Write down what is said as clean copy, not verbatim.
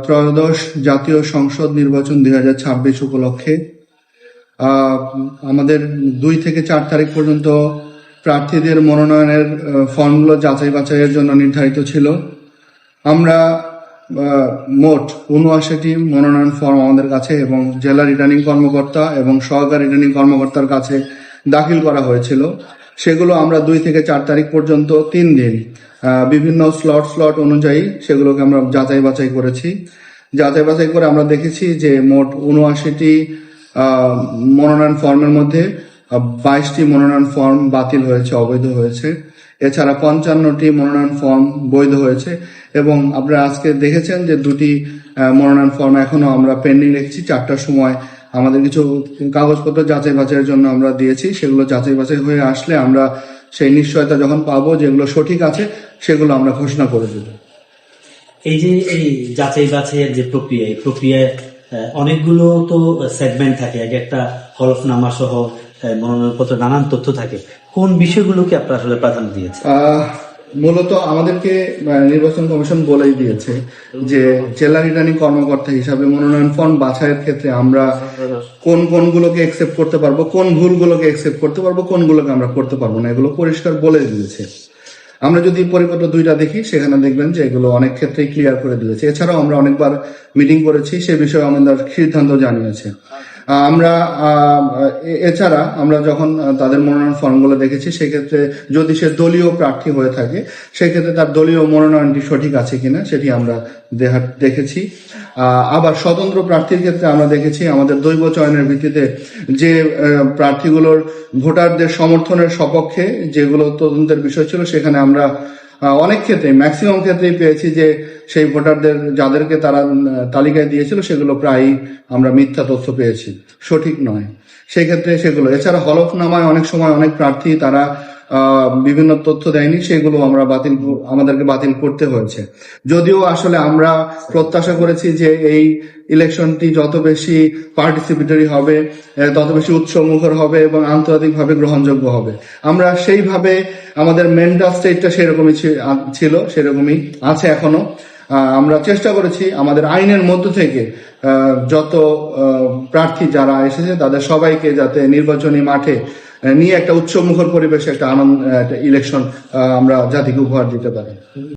ত্রয়োদশ জাতীয় সংসদ নির্বাচন 2026 উপলক্ষে আমাদের 2 থেকে 4 তারিখ পর্যন্ত প্রার্থীদের মনোনয়নের ফর্মগুলো যাচাই বাছাইয়ের জন্য নির্ধারিত ছিল। আমরা মোট 79টি মনোনয়ন ফর্ম আমাদের কাছে এবং জেলা রিটার্নিং কর্মকর্তা এবং সহকারী রিটার্নিং কর্মকর্তার কাছে দাখিল করা হয়েছিল। সেগুলো আমরা 2 থেকে 4 তারিখ পর্যন্ত 3 দিন বিভিন্ন স্লট অনুযায়ী সেগুলোকে আমরা যাচাই বাছাই করেছি। যাচাই বাছাই করে আমরা দেখেছি যে মোট 79টি মনোনয়ন ফর্মের মধ্যে 22টি মনোনয়ন ফর্ম বাতিল হয়েছে, অবৈধ হয়েছে। এছাড়া 55টি মনোনয়ন ফর্ম বৈধ হয়েছে এবং আপনারা আজকে দেখেছেন যে 2টি মনোনয়ন ফর্ম এখনো আমরা পেন্ডিং রেখেছি। 4টার সময় আমাদের কিছু কাগজপত্র যাচাই বাছাইয়ের জন্য আমরা দিয়েছি। সেগুলো যাচাই বাছাই হয়ে আসলে আমরা সেই নিশ্চয়তা যখন পাবো যেগুলো সঠিক আছে সেগুলো আমরা ঘোষণা করে দেব। এই যে এই যাচাই বাছাইয়ের যে প্রক্রিয়া, এই প্রক্রিয়ায় অনেকগুলো তো সেগমেন্ট থাকে, এক একটা হলফনামা সহ মনোনয়নপত্র নানান তথ্য থাকে। কোন বিষয়গুলোকে আপনারা আসলে প্রাধান্য দিয়েছে? মূলত আমাদেরকে নির্বাচন কমিশন বলেই দিয়েছে যে জেলা রিটার্নিং কর্মকর্তা হিসাবে মনোনয়ন ফর্ম বাছাইয়ের ক্ষেত্রে আমরা কোনগুলোকে একসেপ্ট করতে পারবো, কোন ভুলগুলোকে একসেপ্ট করতে পারবো, কোনগুলোকে আমরা করতে পারবো না, এগুলো পরিষ্কার বলে দিয়েছে। আমরা যদি পরিপত্র 2টা দেখি সেখানে দেখবেন যে এগুলো অনেক ক্ষেত্রেই ক্লিয়ার করে দিয়েছে। এছাড়াও আমরা অনেকবার মিটিং করেছি, সে বিষয়ে আমাদের সিদ্ধান্ত জানিয়েছে। এছাড়া আমরা যখন তাদের মনোনয়ন ফর্মগুলো দেখেছি সেক্ষেত্রে যদি সে দলীয় প্রার্থী হয়ে থাকে সেক্ষেত্রে তার দলীয় মনোনয়নটি সঠিক আছে কিনা সেটি আমরা দেখেছি। আবার স্বতন্ত্র প্রার্থীর ক্ষেত্রে আমরা দেখেছি আমাদের দৈব চয়নের ভিত্তিতে যে প্রার্থীগুলোর ভোটারদের সমর্থনের সপক্ষে যেগুলো তদন্তের বিষয় ছিল সেখানে আমরা অনেক ক্ষেত্রে ম্যাক্সিমাম ক্ষেত্রেই পেয়েছি যে সেই ভোটারদের যাদেরকে তারা তালিকায় দিয়েছিল সেগুলো প্রায়ই আমরা মিথ্যা তথ্য পেয়েছি, সঠিক নয় সেই ক্ষেত্রে সেগুলো। এছাড়া হলফনামায় অনেক সময় অনেক প্রার্থী তারা বিভিন্ন তথ্য দেয়নি, সেগুলো আমাদেরকে বাতিল করতে হয়েছে। যদিও আসলে আমরা প্রত্যাশা করেছি যে এই ইলেকশনটি যত বেশি পার্টিসিপেটরি হবে তত বেশি উৎসবমুখর হবে এবং আন্তর্জাতিকভাবে গ্রহণযোগ্য হবে। আমরা সেইভাবে আমাদের মেন্টাল স্টেটটা সেরকমই ছিল, সেরকমই আছে এখনো। আমরা চেষ্টা করেছি আমাদের আইনের মধ্য থেকে যত প্রার্থী যারা এসেছে তাদের সবাইকে যাতে নির্বাচনী মাঠে নিয়ে একটা উৎসবমুখর পরিবেশে একটা ইলেকশন আমরা জাতিকে উপহার দিতে পারি।